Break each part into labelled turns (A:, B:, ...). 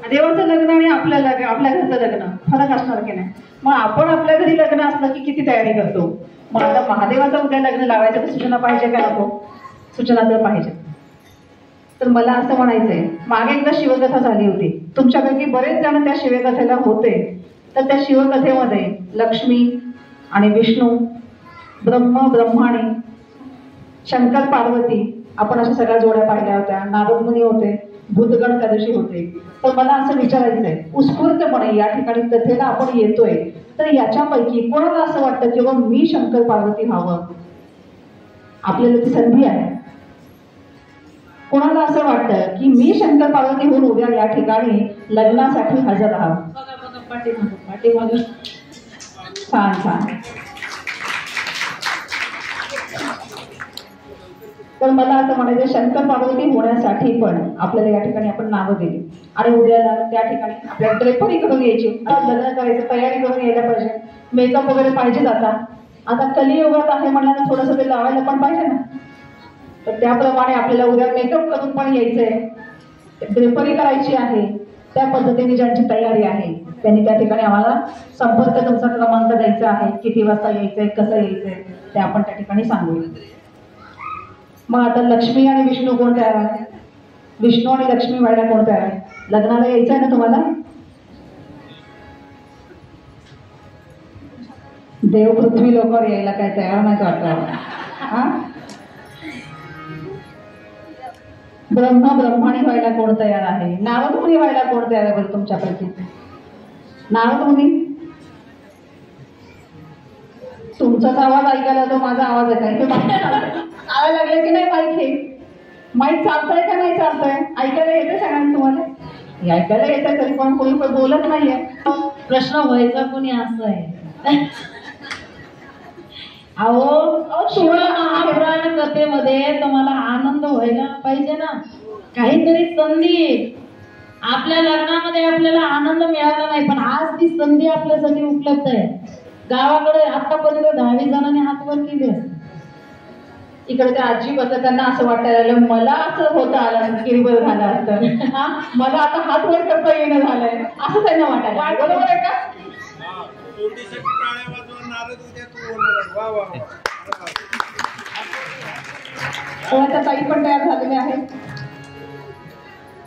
A: देवाचं लग्न आणि आपल्या घरचं लग्न फरक असणार की नाही? मग आपण आपल्या घरी लग्न असलं की किती तयारी करतो. मग आता महादेवाचं उद्या लग्न लावायचं तर सूचना पाहिजे का नको? सूचना तर पाहिजे. तर मला असं म्हणायचंय, मागे एकदा शिवकथा झाली होती, तुमच्यापैकी बरेच जण त्या शिवकथेला होते. तर त्या शिवकथेमध्ये लक्ष्मी आणि विष्णू, ब्रह्माणी, शंकर पार्वती, आपण अशा सगळ्या जोड्या पाहिल्या होत्या. नारद मुनी होते, भूतगण त्या दिवशी होते. तर मला असं विचारायचंय, उत्स्फूर्तपणे या ठिकाणी कथेला आपण येतोय, तर याच्यापैकी कोणाला असं वाटतं की बाबा मी शंकर पार्वती व्हावं? आपल्याला ती संधी आहे. कोणाला असं वाटतं की मी शंकर पार्वती होऊन उद्या या ठिकाणी लग्नासाठी हजर राहावं? पाठीमागं छान छान. तर मला असं म्हणायचं, शंकर पार्वती होण्यासाठी पण आपल्याला या ठिकाणी आपण नावं दिली आणि उद्याला त्या ठिकाणी आपल्या ड्रेपरी करून यायची, लग्न करायची तयारी करून यायला पाहिजे, मेकअप वगैरे पाहिजे. आता कलियुगात आहे म्हणल्यानं थोडंसं ते लावायला पण पाहिजे ना. तर त्याप्रमाणे आपल्याला उद्या मेकअप करून पण यायचंय, ड्रेपरी करायची आहे. त्या पद्धतीने ज्यांची तयारी आहे त्यांनी त्या ठिकाणी आम्हाला संपर्क, तुमचा क्रमांक द्यायचा आहे, किती वाजता यायचंय, कसं यायचंय ते आपण त्या ठिकाणी सांगूया. मग आता लक्ष्मी आणि विष्णू कोण तयार आहे? विष्णू आणि लक्ष्मी व्हायला कोण तयार आहे? लग्नाला यायचंय ना तुम्हाला? देव पृथ्वी लोकांवर यायला काय तयार नाही वाटतं? हा, ब्रह्माणी व्हायला कोण तयार आहे? नारद मुनी व्हायला कोण तयार आहे बरं तुमच्यापैकी? नारद मुनी, तुमचाच आवाज ऐकायला तो माझा आवाज येत नाही. आवाज लागले की नाही माईक? हे माईक चालतंय का नाही चालतंय? ऐकायला येतं सगळ्यांना? तुम्हाला ऐकायला येतं, तरी पण कोणी पण बोलत नाहीये.
B: प्रश्न व्हायचा कोणी असं आहे. अहो शिव महापुराण कथेमध्ये तुम्हाला आनंद व्हायला पाहिजे ना. काहीतरी संधी आपल्या लग्नामध्ये आपल्याला आनंद मिळाला नाही, पण आज ती संधी आपल्यासाठी उपलब्ध आहे. गावाकडे आतापर्यंत 10-20 जणांनी हात वर केले असते.
A: इकडे त्या आजी बसल्या, त्यांना असं वाटायला लागलं मला असं होतं आलं की बरं झालं असतं, मला आता हात वर करता येणं झालंय असं त्यांना वाटायला. बरोबर आहे का? त्या ताई पण तयार झालेल्या आहेत.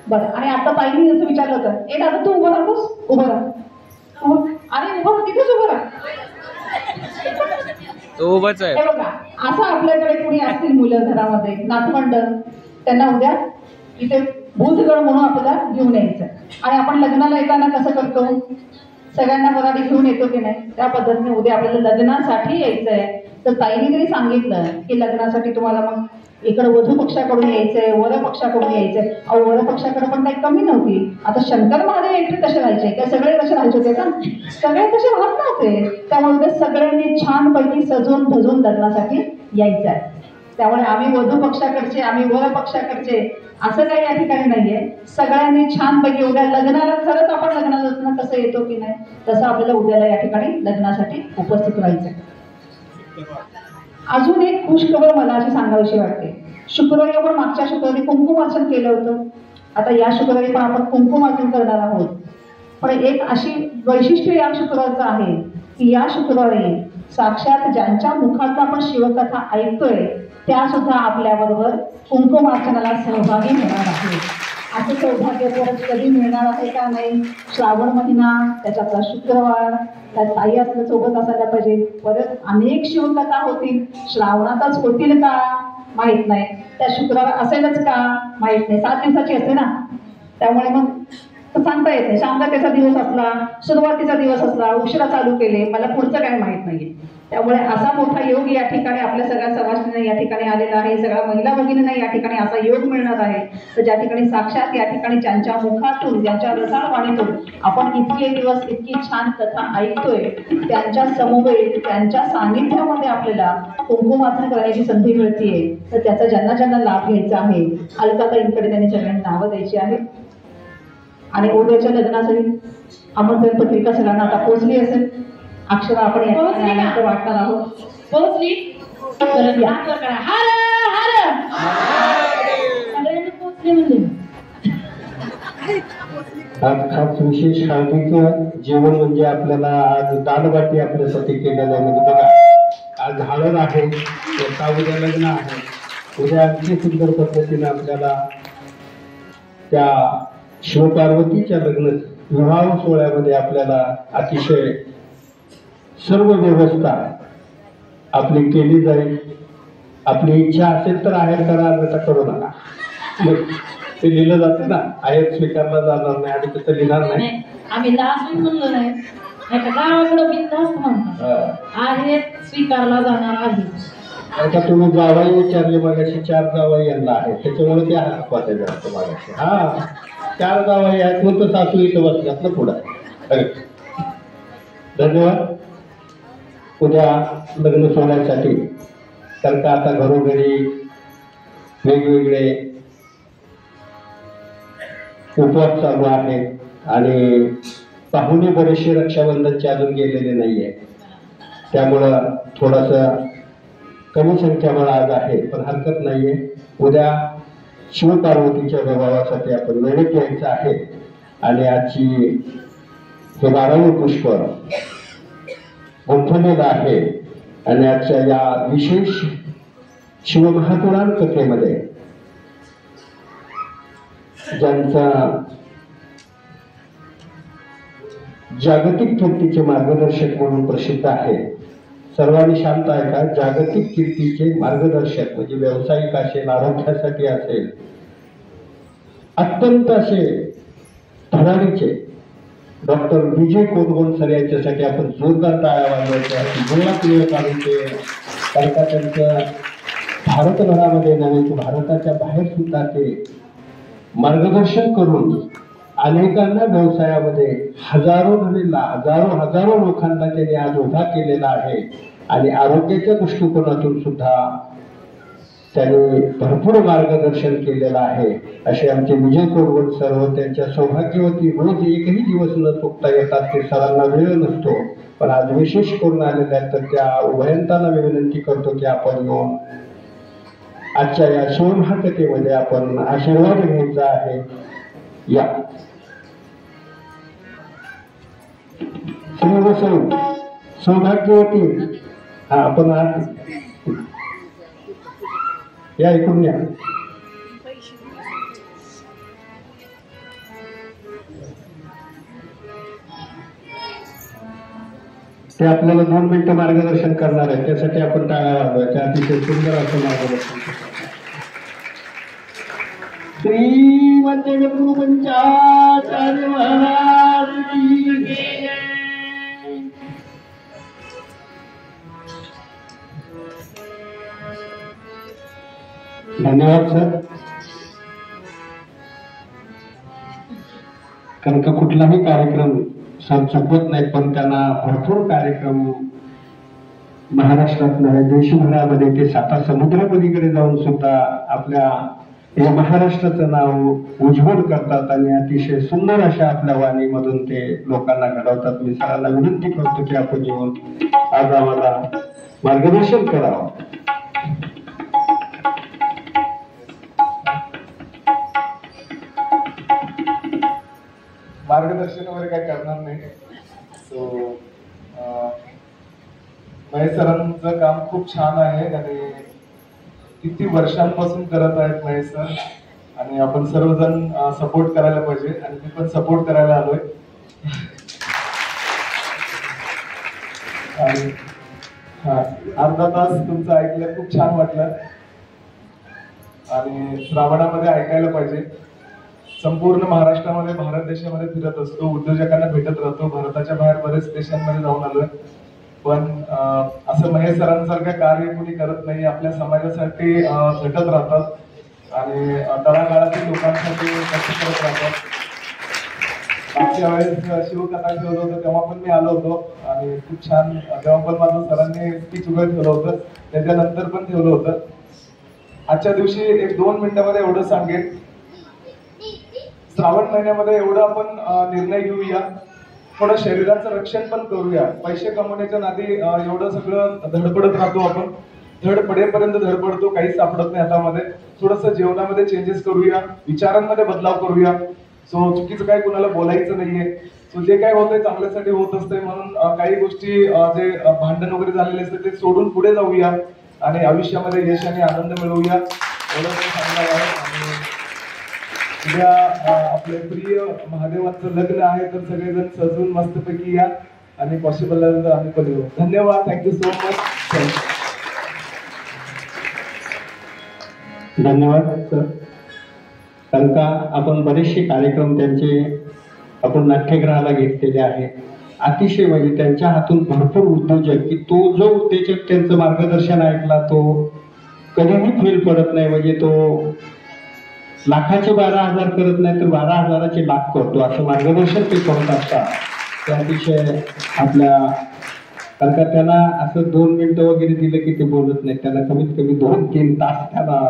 A: बरं, आणि आता ताईंनी जसं विचारलं होतं, ए दादा तू उभं राहतोस, उभं राहा. अरे उभं, तिथेच उभं राहा.
C: तो उभाच आहे.
A: हे बघा, असं आपल्याकडे कुणी असतील मुलं घरामध्ये, नातवंड, त्यांना उद्या इथे भूतगण म्हणून आपल्याला घेऊन यायचं. आणि आपण लग्नाला येताना कसं करतो, सगळ्यांना वराडी घेऊन येतो की नाही, त्या पद्धतीने उद्या आपल्याला लग्नासाठी यायचंय. तर ताईने जरी सांगितलं की लग्नासाठी तुम्हाला मग इकडे वधू पक्षाकडून यायचंय, वर पक्षाकडून यायचंय. अहो वर पक्षाकडे पण काही कमी नव्हती. आता शंकर महादेव एकटे कसे राहायचे? काय सगळे कसे राहायचे होते का? सगळे कसे राहत नव्हते. त्यामुळे सगळ्यांनी छानपैकी सजून धजून लग्नासाठी यायचं आहे. त्यामुळे आम्ही वधू पक्षाकडचे, आम्ही वर पक्षाकडचे असं काही या ठिकाणी नाहीये. सगळ्यांनी छानपैकी उद्या लग्नाला, खरंच आपण लग्नाला कसं येतो की नाही, तसं आपल्याला उद्याला या ठिकाणी लग्नासाठी उपस्थित राहायचं. अजून एक खुशखबर मला अशी सांगावीशी वाटते. शुक्रवारी आपण मागच्या शुक्रवारी कुंकुमार्चन केलं होतं. आता या शुक्रवारी पण आपण कुंकुमार्चन करणार आहोत. पण एक अशी वैशिष्ट्य या शुक्रवारचं आहे की या शुक्रवारी साक्षात ज्यांच्या मुखात आपण शिवकथा ऐकतोय त्या सुद्धा आपल्याबरोबर कुंकुमार्चनाला सहभागी होणार आहे. असं सौभाग्य परत कधी मिळणार आहे का नाही? श्रावण महिना, त्याच्यातला शुक्रवार, त्यात ताई असलं सोबत असायला पाहिजे. परत अनेक शिवकथा होतील, श्रावणातच होतील का माहित नाही, त्या शुक्रवार असेलच का माहित नाही. 7 दिवसाची असते ना, त्यामुळे मग सांगता येत नाही. शांततेचा दिवस असला, सुरुवातीचा दिवस असला, उशिरा चालू केले, मला पुढचं काय माहित नाहीये. त्यामुळे असा मोठा योग या ठिकाणी आपल्या सगळ्या सवासिनींना या ठिकाणी आलेला आहे. सगळ्या महिला भगिनींना या ठिकाणी असा योग मिळणार आहे. तर ज्या ठिकाणी साक्षात या ठिकाणी ज्यांच्या मुखातून, ज्यांच्या रसाळवाणीतून आपण इतके दिवस इतकी छान कथा ऐकतोय, त्यांच्या समवेत, त्यांच्या सानिध्यामध्ये आपल्याला कुंकुमार्चन करण्याची संधी मिळतीये. तर त्याचा ज्यांना ज्यांना लाभ घ्यायचा आहे, अलकाताईंकडे त्यांनी सगळ्यांनी नावं द्यायची आहेत. आणि उद्याच्या लग्नासाठी आमंत्रण पत्रिका सगळ्यांना आता पोहोचली असेल. अक्षरा आपण यानंतर वाटणार आहोत.
B: पोहोचली तर या करा. हर हर सगळ्यांनी पोहोचले म्हणजे
C: आज खास विशेष हळदीचं जेवण म्हणजे आपल्याला आज दालबाटी आपल्यासाठी केलेलं आहे. म्हणजे बघा आज हळद आहे, आता उद्या लग्न आहे, उद्या अगदी सुंदर पद्धतीने आपल्याला त्या शिवपार्वतीच्या लग्न विवाह सोहळ्यामध्ये आपल्याला अतिशय सर्व व्यवस्था आपली केली जाईल. आपली इच्छा असेल तर आहेर करा, अन्यथा करू नका. मग ते लिहिलं जातं ना, आहेर स्वीकारला जाणार नाही आणि तसं लिहिणार नाही.
B: आम्ही लास्ट म्हणलो नाही, गावाकडे बिनधास्त म्हणतात आहे स्वीकारला जाणार आहे.
C: आता तुम्ही जावाई विचारले मागाशी, 4 जावाई यांना आहे, त्याच्यामुळे ते हात पाठायचं असतं मागाशी. हा 4 जावाई आहेत म्हणून सासू इथं बसल्यात ना पुढं. धन्यवाद. उद्या लग्न सोहळ्यासाठी तर का आता घरोघरी वेगवेगळे उपवास चालू आहेत आणि पाहुणे बरेचसे रक्षाबंधनचे अजून गेलेले नाहीये, त्यामुळं थोडस कमी संख्याबळ आज आहे, पण हरकत नाहीये. उद्या शिवपार्वतीच्या विवाहासाठी आपण वेळ घ्यायचा आहे आणि आजची हे 12वे पुष्प गुंफलेलं आहे. आणि आजच्या या विशेष शिवमहापुराण कथेमध्ये ज्यांचा जागतिक कीर्तीचे मार्गदर्शक म्हणून प्रसिद्ध आहे, सर्वांनी शांत ऐका. जागतिक कीर्तीचे मार्गदर्शक म्हणजे व्यावसायिक असेल, आरोग्यासाठी असेल, अत्यंत असे धडाडीचे डॉक्टर विजय कोटगोल सर यांच्यासाठी आपण जोरदार टाळ्या वाजवायच्या. जोरात वेळ काढून ते कारण का त्यांचं भारतभरामध्ये नव्हे तर भारताच्या बाहेर सुद्धा ते मार्गदर्शन करून अनेकांना व्यवसायामध्ये हजारो लोकांना त्यांनी आज उभा केलेला आहे. आणि आरोग्याच्या दृष्टिकोनातून सुद्धा त्यांनी भरपूर मार्गदर्शन केलेलं आहे. असे आमचे विजय कोरवड सर व त्यांच्या सौभाग्यवती रोज एकही दिवस न चुकता येतात. ते सरांना वेळ नसतो, पण आज विशेष करून आलेल्या आहेत, तर त्या उभयंतांना मी विनंती करतो की आपण येऊन आजच्या या शिवमहाकथेमध्ये आपण आशीर्वाद घ्यायचा आहे. या श्री सौभाग्यवती हा आपण आज या ऐकून या. ते आपल्याला 2 मिनिटं मार्गदर्शन करणार आहे, त्यासाठी आपण टाळ्या वाजवायच्या. अतिशय सुंदर असं मार्गदर्शन. श्रीमंत गुरुपंचाचार्य महाराज की जय. धन्यवाद सर. कारण का कुठलाही कार्यक्रम सर चुकवत नाही, पण त्यांना भरपूर कार्यक्रम महाराष्ट्रात नव्हे देशभरामध्ये ते 7 समुद्रापलीकडे जाऊन सुद्धा आपल्या या महाराष्ट्राचं नाव उज्ज्वल करतात आणि अतिशय सुंदर अशा आपल्या वाणीमधून ते लोकांना घडवतात. मी सरांना विनंती करतो की आपण येऊन आज आम्हाला मार्गदर्शन करावं.
D: मार्गदर्शन वगैरे काही करणार नाही. सो महेश सरांचं काम खूप छान आहे आणि किती वर्षांपासून करत आहेत महेश सर, आणि आपण सर्वजण सपोर्ट करायला पाहिजे आणि मी पण सपोर्ट करायला आलोय. आणि अर्धा तास तुमचं ऐकलं, खूप छान वाटलं. आणि श्रावणामध्ये ऐकायला पाहिजे. संपूर्ण महाराष्ट्रामध्ये भारत देशामध्ये फिरत असतो, उद्योजकांना भेटत राहतो, भारताच्या बाहेर बरेच देशांमध्ये जाऊन आलोय, पण असं महेश सरांसारखं कार्य कोणी करत नाही. आपल्या समाजासाठी झटत राहतात आणि तळागाळातील लोकांसाठी कष्ट करत राहतात. मागच्या वेळेस शिवकथा ठेवलं होतं तेव्हा पण मी आलो होतो आणि खूप छान, तेव्हा पण माझं सरांनी स्पीच वगैरे ठेवलं होतं, त्याच्यानंतर पण ठेवलं होतं. आजच्या दिवशी 1-2 मिनिटांमध्ये एवढं सांगेन, श्रावण महिन्यामध्ये एवढं आपण निर्णय घेऊया, थोडं शरीराचं रक्षण पण करूया. पैसे कमवण्याच्या नादी एवढं सगळं धडपडत राहतो आपण, धड पडेपर्यंत धडपडतो, काहीच सापडत नाही हातामध्ये. थोडंसं जेवणामध्ये चेंजेस करूया, विचारांमध्ये बदलाव करूया. सो चुकीचं काय कुणाला बोलायचं नाहीये. सो जे काय होतंय चांगल्यासाठी होत असतंय, म्हणून काही गोष्टी जे भांडण वगैरे झालेले असते ते सोडून पुढे जाऊया आणि आयुष्यामध्ये यश आणि आनंद मिळवूया, एवढं मी सांगणार आहे. आणि उद्या आपले प्रिय महादेवांचं लग्न आहे, तर सगळेजण सजून मस्तपैकी या आणि पॉसिबल झालं तर आम्ही पण येऊ. धन्यवाद, थँक्यू सो मच.
C: धन्यवाद सर. कारण का आपण बरेचसे कार्यक्रम त्यांचे आपण नाट्यगृहाला घेतलेले आहे. अतिशय म्हणजे त्यांच्या हातून भरपूर उद्योजक की तो जो उद्योजक त्यांचं मार्गदर्शन ऐकला तो कधीही फेल पडत नाही. म्हणजे तो लाखाचे 12,000 करत नाही तर 12,000चे लाख करतो, असं मार्गदर्शन ते करत असतात. ते अतिशय आपल्या, कारण का त्यांना असं 2 मिनिटं वगैरे दिलं की ते बोलत नाही, त्यांना कमीत कमी 2-3 तास त्यांना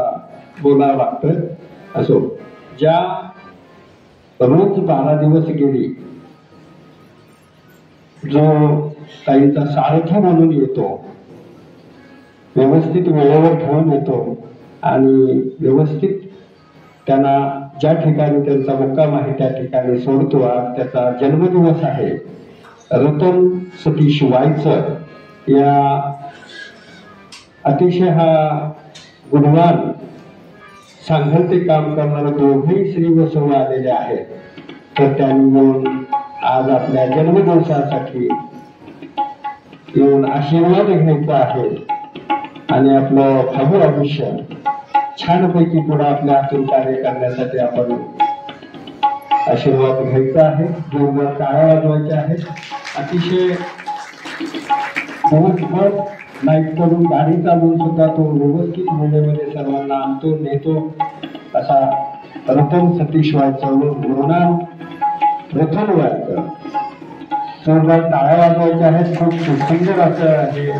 C: बोलावं लागतं. असो, ज्या रोज 12 दिवस गेली जो ताईंचा सारथी म्हणून येतो, व्यवस्थित वेळेवर घेऊन येतो आणि व्यवस्थित त्यांना ज्या ठिकाणी त्यांचा मुक्काम आहे त्या ठिकाणी सोडतो. आज त्याचा जन्मदिवस आहे. रतन सतीश वायचर या अतिशय हा गुणवान सांगते काम करणारे दोघेही श्री बसव आलेले आहेत. तर त्यांनी येऊन आज आपल्या जन्मदिवसासाठी येऊन आशीर्वाद घ्यायचा आहे आणि आपलं भावी आयुष्य छानपैकी पुढे आपल्या हातून कार्य करण्यासाठी आपण आशीर्वाद घ्यायचा आहे. जोरदार टाळ्या वाजवायच्या आहेत. अतिशय दिवसभर नाईट करून गाडी चालवून सुद्धा तो व्यवस्थित वेळेमध्ये सर्वांना आणतो नेतो असा रतन सतीश वायचर मृणाल रतन वायचर. जोरदार टाळ्या वाजवायच्या आहेत. खूप सुंदर असं हे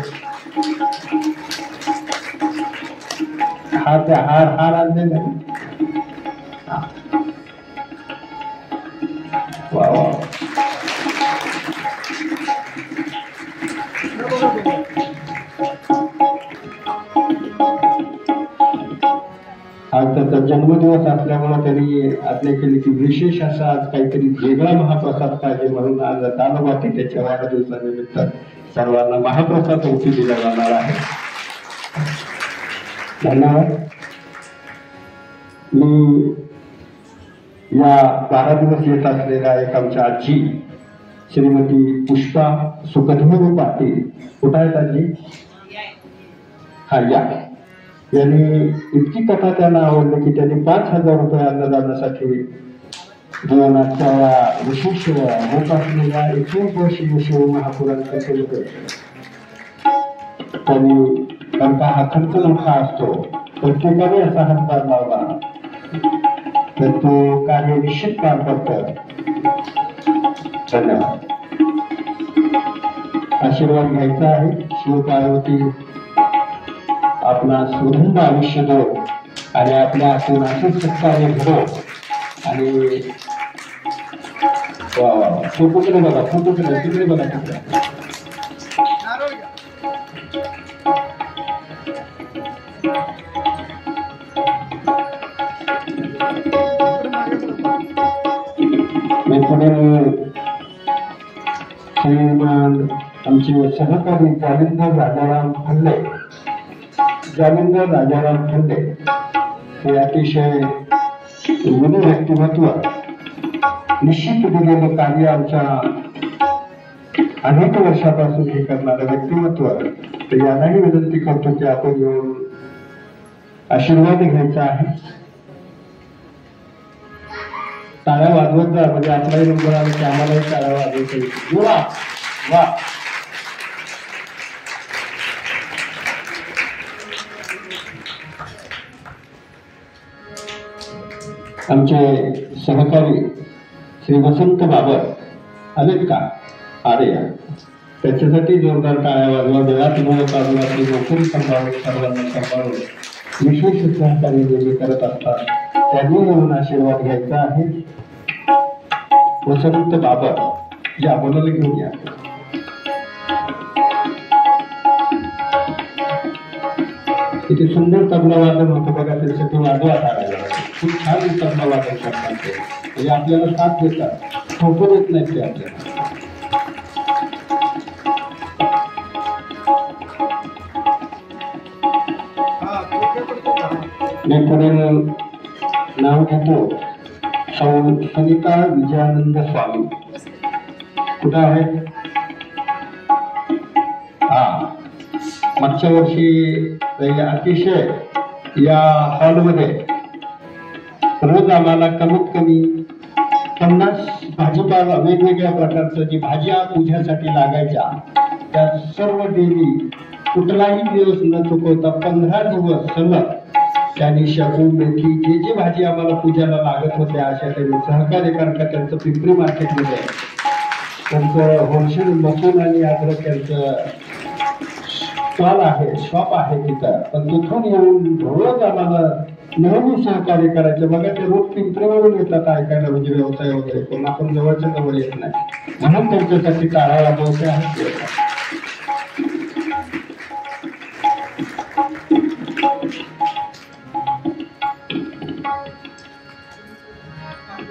C: हार आणलेले. वा वा. आज त्याचा जन्मदिवस असल्यामुळे त्यांनी आज्ञा केली की विशेष असा आज काहीतरी वेगळा महाप्रसाद पाहिजे, म्हणून आज दानवाटी त्याच्या वाढदिवसानिमित्त सर्वांना महाप्रसाद रुपी दिला जाणार आहे. धन्यवाद. मी या 12 दिवस येत असलेल्या एक आमच्या आजी श्रीमती पुष्पा सुखदेव पाटील, कुठं आहेत आजी? हा या. यांनी इतकी कथा त्यांना आवडली की त्यांनी 5,000 रुपये अन्नदानासाठी जीवनाच्या विशेष होत असलेल्या 21 वर्षीय शिव महापुरांच्या केलं. त्यांनी त्यांचा हा खर्च मोठा असतो, प्रत्येकाने असा हातभार लावला तर तो कार्य निश्चित पार पडतं. धन्यवाद. आशीर्वाद घ्यायचा आहे. शिव पार्वती आपला सुगंध आयुष्य दो आणि आपल्या हातून असंच सत्कार्य घडो. आणि फोटोकडे बघा, फोटोकडे तिकडे बघा, तिकडे मी पुढे श्रीमान आमचे सहकारी जालिंदर राजाराम फल्ले, जालिंदर राजाराम फल्ले हे अतिशय विनोदी व्यक्तिमत्व, निश्चित दिलेलं कार्य आमच्या अनेक वर्षापासून हे करणारं व्यक्तिमत्व. तर यांनाही विनंती करतो की आपण येऊन आशीर्वाद घ्यायचा आहे. टाळ्या वाजवत जा, म्हणजे आपलाही नंबर आला की आम्हालाही टाळ्या वाजवता येईल. वा वा. आमचे सहकारी श्री वसंत बाबर आलेत का? अरे या, त्याच्यासाठी जोरदार टाळ्या वाजवा. वेळात मुळे काढून आपली नोकरी सांभाळून सर्वांना सांभाळून विशेष सहकार्य जे करत असतात त्यांनी म्हणून आशीर्वाद घ्यायचा आहे. वसंत बाबर या, बोलायला घेऊन या. किती सुंदर तबला वादन होतं बघा, त्यासाठी वाजवा टाळायला. खूप छान तबला वादन करतात ते. म्हणजे आपल्याला साथ देतात, थोपं देत नाहीत ते आपल्याला. मी पुढे नाव घेतो सौ सुनीता विजयानंद स्वामी. कुठं आहे? हा, मागच्या वर्षी अतिशय या हॉलमध्ये रोज आम्हाला कमीत कमी 50 भाजीपाला वेगवेगळ्या प्रकारचं जी भाज्या पूजेसाठी लागायच्या त्या सर्व देवी कुठलाही दिवस न चुकवता 15 दिवस सलग त्यांनी शेपू मेथी जे जे भाजी आम्हाला पूजेला लागत होत्या अशा त्यांनी सहकार्य, कारण का त्यांचं पिंपरी मार्केटमध्ये त्यांचं होलसेल लसूण आणि अद्रक यांचं स्टॉल आहे, शॉप आहे तिथं. पण तिथून येऊन रोज आम्हाला नेहमी सहकार्य करायचं. बघा ते रोज पिंपरीवरून येतात ऐकायला, म्हणजे व्यवसाय वगैरे, पण आपण जवळच्या जवळ येत नाही म्हणून त्यांच्यासाठी टाळा वाजवते आहे.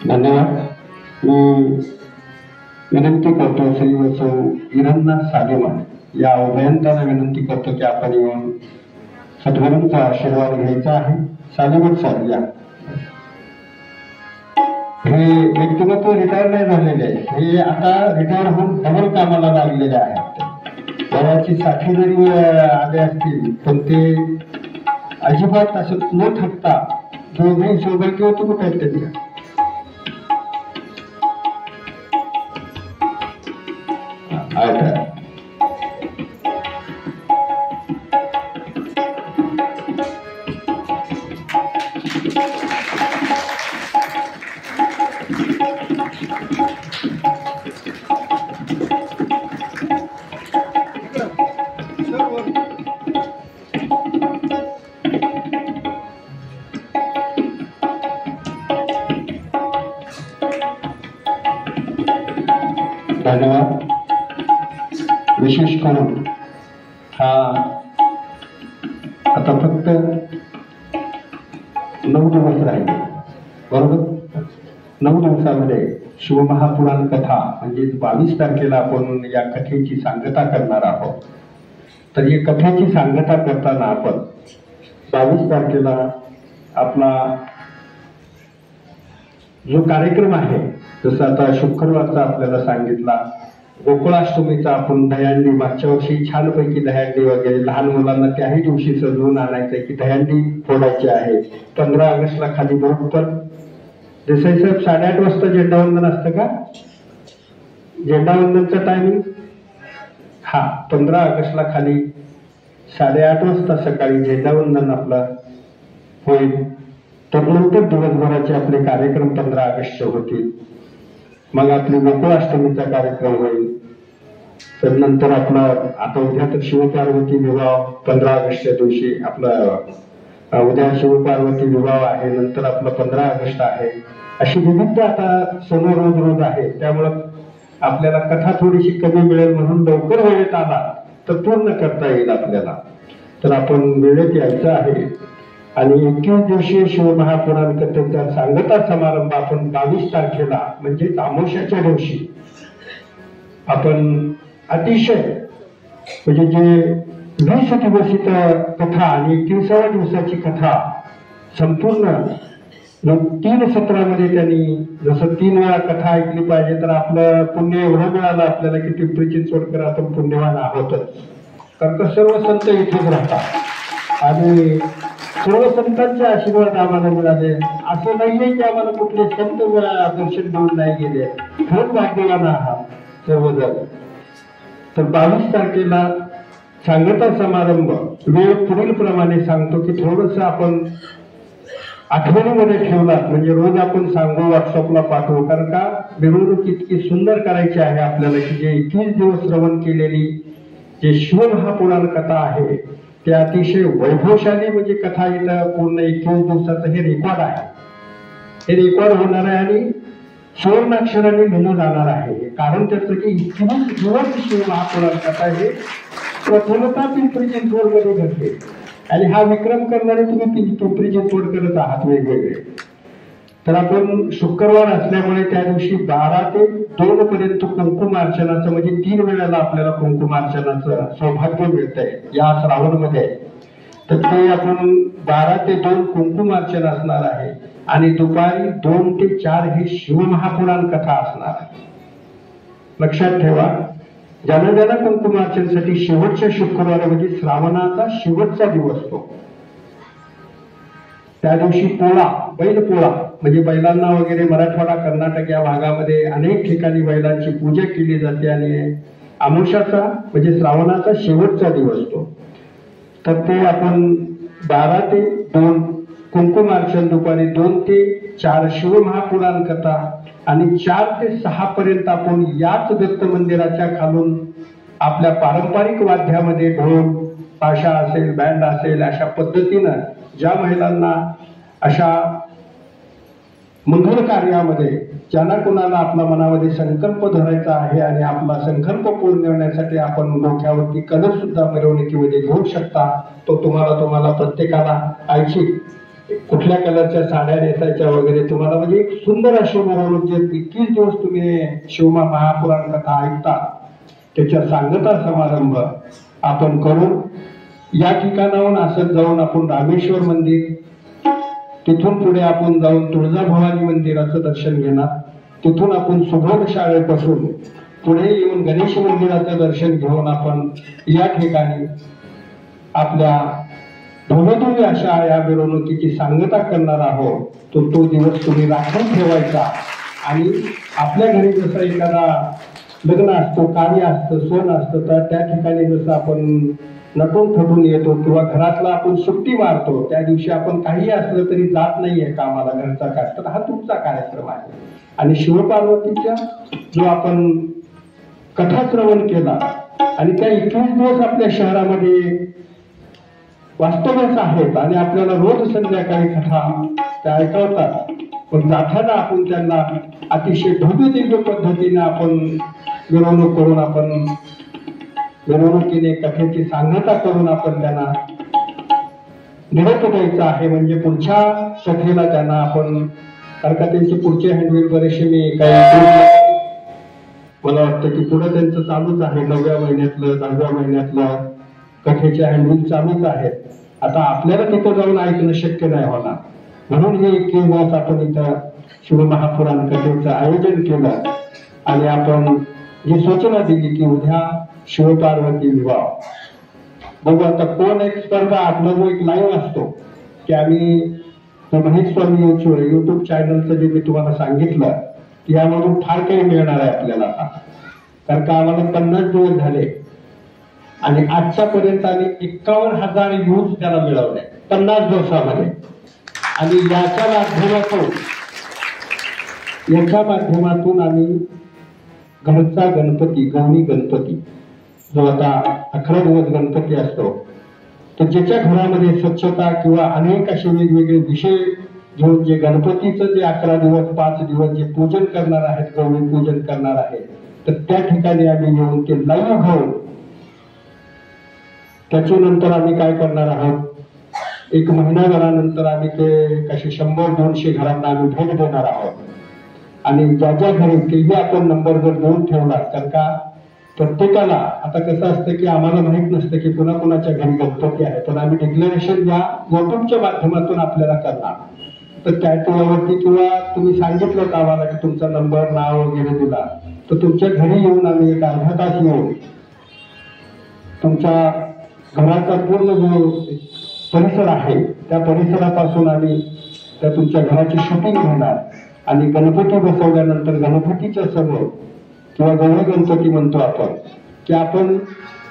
C: धन्यवाद. मी विनंती करतो श्री वसो इरन्ना सालेमान या अभियंत्याला विनंती करतो की आपण येऊन सद्गुरूंचा आशीर्वाद घ्यायचा आहे. सालेमान सर या. हे व्यक्तिमत्व रिटायर नाही झालेले, हे आता रिटायर होऊन डबल कामाला लागलेले आहेत. वयाची 60 जरी आले असतील पण ते अजिबात असं न थकता दोघे सौभाग्यवती कुठे आहेत त्यांच्या. धन्यवाद. विशेष करून हा आता फक्त 9 दिवस राहिले, बरोबर. 9 दिवसामध्ये शिवमहापुराण कथा म्हणजे 22 तारखेला आपण या कथेची सांगता करणार आहोत. तर या कथेची सांगता करताना आपण 22 तारखेला आपला जो कार्यक्रम आहे, जसं आता शुक्रवारचा आपल्याला सांगितला, गोकुळाष्टमीचा आपण दहीहंडी, मागच्या वर्षी छानपैकी दहीहंडी वगैरे लहान मुलांना त्याही दिवशी सजवून आणायचंय की दहीहंडी फोडायची आहे. 15 ऑगस्टला खाली बरोबर देसाई साहेब 8:30 वाजता झेंडावंदन असतं का? झेंडावंदनचं टायमिंग हा 15 ऑगस्टला खाली 8:30 वाजता सकाळी झेंडावंदन आपलं होईल. तर नंतर दिवसभराचे आपले कार्यक्रम 15 ऑगस्टचे होतील. मग आपली गोकुळाष्टमीचा कार्यक्रम होईल. तर नंतर आपला आता उद्या तर शिवपार्वती विवाह 15 ऑगस्टच्या दिवशी आपला उद्या शिवपार्वती विवाह आहे. नंतर आपला 15 ऑगस्ट आहे. अशी विविध आता सण रोज रोज आहे. त्यामुळं आपल्याला कथा थोडीशी कमी मिळेल म्हणून लवकर वेळेत आला तर पूर्ण करता येईल आपल्याला. तर आपण वेळेत यायचं आहे. आणि 21 दिवशीय शिवमहापुराण कथेचा सांगता समारंभ आपण 22 तारखेला म्हणजेच अमावस्याच्या दिवशी आपण अतिशय म्हणजे जे 20 दिवसीय कथा आणि 21व्या दिवसाची कथा संपूर्ण 3 सत्रामध्ये त्यांनी जसं 3 वेळा कथा ऐकली पाहिजे. तर आपलं पुण्य एवढं मिळालं आपल्याला की पिंपरी चिंचवडकर आपण पुण्यवान आहोतच. कारण का सर्व संत इथेच राहतात आणि सर्व संतांचे आशीर्वाद आम्हाला मिळाले. असं नाहीये की आम्हाला कुठले संत दर्शन देऊन नाही गेले. खरंच भाग्यवान आहात सर्वजण. तर 22 तारखेला सांगता समारंभ वेळ पुढील प्रमाणे सांगतो की थोडस आपण आठवणीमध्ये ठेवलात म्हणजे रोज आपण सांगू, व्हॉट्सअपला पाठवू. कारण का मिरवणूक इतकी सुंदर करायची आहे आपल्याला की जे 21 दिवस श्रवण केलेली जे शिवमहापुराण कथा आहे ते अतिशय वैभवशाली म्हणजे कथा इथं पूर्ण 21 दिवसाचं हे रेकॉर्ड आहे. हे रेकॉर्ड होणार आहे आणि सुवर्णाक्षराने लिहिलं जाणार आहे. कारण त्याचं की 21 दिवस शिवमहापुराण कथा हे प्रथमतः पिंपरी चिंचवडमध्ये घडले आणि हा विक्रम करणारे तुम्ही पिंपरी चिंचवडकरच आहात वेगवेगळे. तर आपण शुक्रवार असल्यामुळे त्या दिवशी 12 ते 2 पर्यंत कुंकुमार्चनाचं म्हणजे 3 वेळेला आपल्याला कुंकुमार्चनाचं सौभाग्य मिळतंय या श्रावणमध्ये. तर ते आपण 12 ते 2 कुंकुमार्चन असणार आहे आणि दुपारी 2 ते 4 ही शिवमहापुराण कथा असणार आहे. लक्षात ठेवा, ज्यांना कुंकुमार्चनसाठी शेवटच्या शुक्रवार म्हणजे श्रावणाचा शेवटचा दिवस तो, त्या दिवशी पोळा, बैल पोळा म्हणजे बैलांना वगैरे मराठवाडा कर्नाटक या भागामध्ये अनेक ठिकाणी बैलांची पूजा केली जाते आणि अमावस्याचा म्हणजे श्रावणाचा शेवटचा दिवस तो. तर ते आपण 12 ते 2 कुंकुमार्चन, दुपारी 2 ते 4 शिवमहापुराण कथा आणि 4 ते 6 पर्यंत आपण याच दत्त मंदिराच्या खालून आपल्या पारंपरिक वाद्यामध्ये ढोल ताशा असेल, बँड असेल, अशा पद्धतीनं ज्या महिलांना अशा मंगल कार्यामध्ये ज्यांना कुणाला आपल्या मनामध्ये संकल्प धरायचा आहे आणि आपला संकल्प पूर्ण करण्यासाठी आपण डोक्यावरती कलश सुद्धा मिरवणुकीमध्ये घेऊ शकता. तो तुम्हाला प्रत्येकाला आयची कुठल्या कलरच्या साड्या नेसायच्या वगैरे तुम्हाला म्हणजे एक सुंदर अशी मिरवणूक जे 21 दिवस तुम्ही शिवमा महापुराण कथा ऐकता त्याच्या सांगता समारंभ आपण करून या ठिकाणाहून असं जाऊन आपण रामेश्वर मंदिर, तिथून पुढे आपण जाऊन तुळजाभवानी मंदिराचं दर्शन घेणार, तिथून आपण सुबोध शाळेपासून पुढे येऊन गणेश मंदिराचं दर्शन घेऊन आपण या ठिकाणी आपल्या भवधूव्य अशा या मिरवणुकीची सांगता करणार आहोत. तो दिवस तुम्ही राखून ठेवायचा आणि आपल्या घरी जसं एखादा लग्न असतो, कार्य असतं, सण असतं, तर त्या ठिकाणी जसं आपण नटून थटून येतो किंवा घरातला आपण सुट्टी मारतो, त्या दिवशी आपण काही असलं तरी जात नाहीये कामाला, घरचा काय, तर हा तुमचा कार्यक्रम आहे. आणि शिवपार्वतीचा जो आपण कथाश्रवण केला आणि त्या 21 दिवस आपल्या शहरामध्ये वास्तव्यास आहेत आणि आपल्याला रोज संध्याकाळी कथा त्या ऐकवतात, पण जाताना आपण त्यांना अतिशय भव्य दिव्य पद्धतीने आपण मिरवणूक करून आपण मिरवणुकीने कथेची सांगता करून आपण त्यांना निरोप द्यायचा आहे. म्हणजे पुढच्या कथेला त्यांना आपण, कारण का त्यांचे पुढचे हँडबिल बरेचसे मी काही मला वाटतं की पुढे त्यांचं चालूच आहे, 9व्या महिन्यातलं 10व्या महिन्यातलं कथेचे हँडबिल चालूच आहेत. आता आपल्याला तिथं जाऊन ऐकणं शक्य नाही होणार, म्हणून हे 21 दिवस आपण इथं शिवमहापुराण कथेचं आयोजन केलं आणि आपण जी सूचना दिली की उद्या शिवपार्वती विवाह. बघू आता कोण एक स्पर्धा, आपला जो एक लाईव्ह असतो की आम्ही महेश स्वामी युट्यूब चॅनलचं जे मी तुम्हाला सांगितलं की यामधून फार काही मिळणार आहे आपल्याला आता, कारण का आम्हाला 50 दिवस झाले आणि आजच्या पर्यंत आम्ही 51,000 व्ह्यूज त्याला मिळवले 50 दिवसामध्ये. आणि याच्या माध्यमातून आम्ही घरचा गणपती, गौरी गणपती जो आता 11 दिवस गणपती असतो, तर ज्याच्या घरामध्ये स्वच्छता किंवा अनेक असे वेगवेगळे विषय घेऊन जे गणपतीचं जे 11 दिवस 5 दिवस जे पूजन करणार आहेत, गौरी पूजन करणार आहेत, तर त्या ठिकाणी आम्ही येऊन ते लाईव्ह घेऊन त्याच्यानंतर आम्ही काय करणार आहोत, 1 महिन्याभरानंतर आम्ही ते कसे 100-200 घरांना आम्ही भेट देणार आहोत. आणि ज्या ज्या घरी तेही आपण नंबर जर देऊन ठेवला, तर का प्रत्येकाला आता कसं असतं की आम्हाला माहित नसतं की कुणाच्या घरी गणपती आहे, पण आम्ही डिक्लेरेशन या युट्यूबच्या माध्यमातून आपल्याला करणार. तर त्यावरती किंवा तुम्ही सांगितलं का आम्हाला की तुमचा नंबर, नाव वगैरे दिला, तर तुमच्या घरी येऊन आम्ही 1 अर्धा तास येऊन तुमच्या घराचा पूर्ण जो परिसर आहे त्या परिसरापासून आम्ही त्या तुमच्या घराची शूटिंग घेणार आणि गणपती बसवल्यानंतर गणपतीच्या समोर किंवा गौरी गणपती म्हणतो आपण की आपण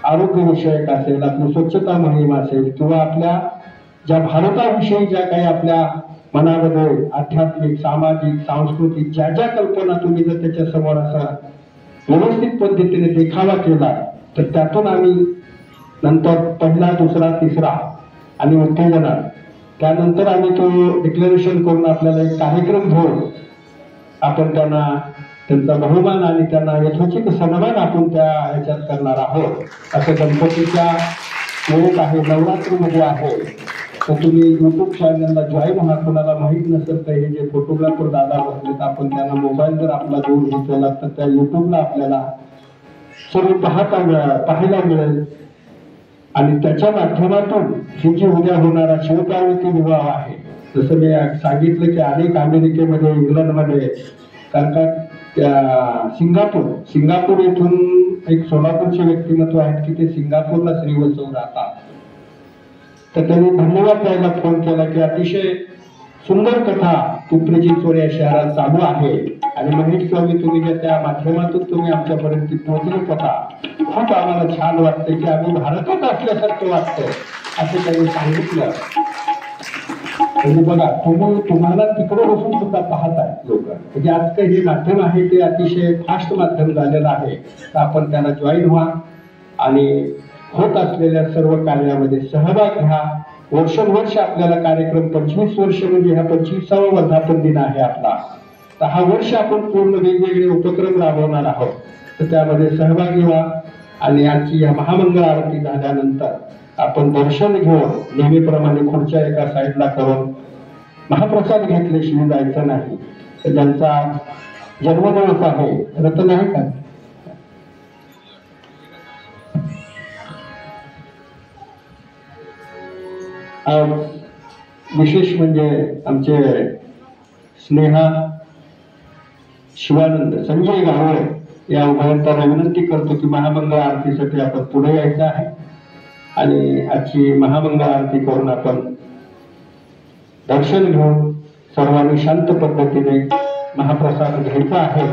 C: आरोग्यविषयक असेल, आपली स्वच्छता मोहीम असेल किंवा आपल्या ज्या भारताविषयी ज्या काही आपल्या मनामध्ये आध्यात्मिक, सामाजिक, सांस्कृतिक ज्या ज्या कल्पना तुम्ही जर त्याच्या समोर असा व्यवस्थित पद्धतीने देखावा केला, तर त्यातून आम्ही नंतर 1ला, 2रा, 3रा आणि उत्तेजना, त्यानंतर आम्ही तो डिक्लेरेशन करून आपल्याला एक कार्यक्रम घेऊन आपण त्यांचा बहुमान आणि त्यांना यथोचित सन्मान आपण त्या ह्याच्यात करणार आहोत. असं गणपतीच्या वेळेत आहे, नवरात्रीमध्ये आहे, तर तुम्ही युट्यूब चॅनलला जॉईन व्हा. कोणाला माहीत नसेल तर हे जे फोटोग्राफर दादा बसलेत, आपण त्यांना मोबाईल जर आपला जोड घेतला तर त्या युट्यूबला आपल्याला सर्व पाहायला मिळेल. आणि त्याच्या माध्यमातून ही जी उद्या होणारा शिवपार्वती विवाह आहे, जसं मी सांगितलं की अनेक अमेरिकेमध्ये, इंग्लंडमध्ये, कारण का सिंगापूर येथून एक सोलापूरचे व्यक्तिमत्व आहेत की ते सिंगापूरला श्रीवत्सव राहतात. तर त्यांनी धन्यवाद द्यायला फोन केला की अतिशय सुंदर कथा पिंपरी चिंचवड या शहरात चालू आहे आणि महेश स्वामी तुम्ही ज्या त्या माध्यमातून तुम्ही आमच्यापर्यंत पोहोचली कथा खूप आम्हाला छान वाटते की आम्ही भारतात असल्यासारखं वाटतंय असं त्यांनी सांगितलं. म्हणजे बघा, तुम्हाला तिकडे बसून सुद्धा पाहताय लोक. म्हणजे आजचं हे माध्यम आहे ते अतिशय फास्ट माध्यम झालेलं आहे. तर आपण त्याला जॉईन व्हा आणि होत असलेल्या सर्व कार्यामध्ये सहभाग घ्या. वर्षोनवर्ष आपल्याला कार्यक्रम 25 वर्ष म्हणजे हा 25वा वर्धापन दिन आहे आपला. 10 वर्ष आपण पूर्ण वेगवेगळे उपक्रम राबवणार आहोत. तर त्यामध्ये सहभागी व्हा आणि आजची या महामंगळ आरती झाल्यानंतर आपण दर्शन घेऊन नेहमीप्रमाणे खुर्च्या एका साईडला करून महाप्रसाद घेतल्याशिवाय जायचं नाही. तर ज्यांचा जन्मदिवस आहे रतन आहे का? आज विशेष म्हणजे आमचे स्नेहा शिवानंद संजय गावळे या उभयंतांना विनंती करतो की महामंगळ आरतीसाठी आपण पुढे यायचं आहे आणि आजची महामंगळ आरती करून आपण दर्शन घेऊन सर्वांनी शांत पद्धतीने महाप्रसाद घ्यायचा आहे.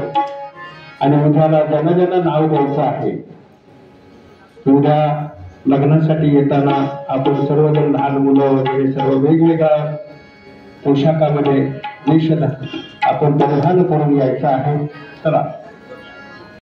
C: आणि उद्याला ज्यांना नाव द्यायचं आहे, उद्या लग्नासाठी येताना आपण सर्वजण लहान मुलं वगैरे सर्व वेगवेगळ्या पोशाखामध्ये वेश आपण परिधान करून यायचं आहे. चला.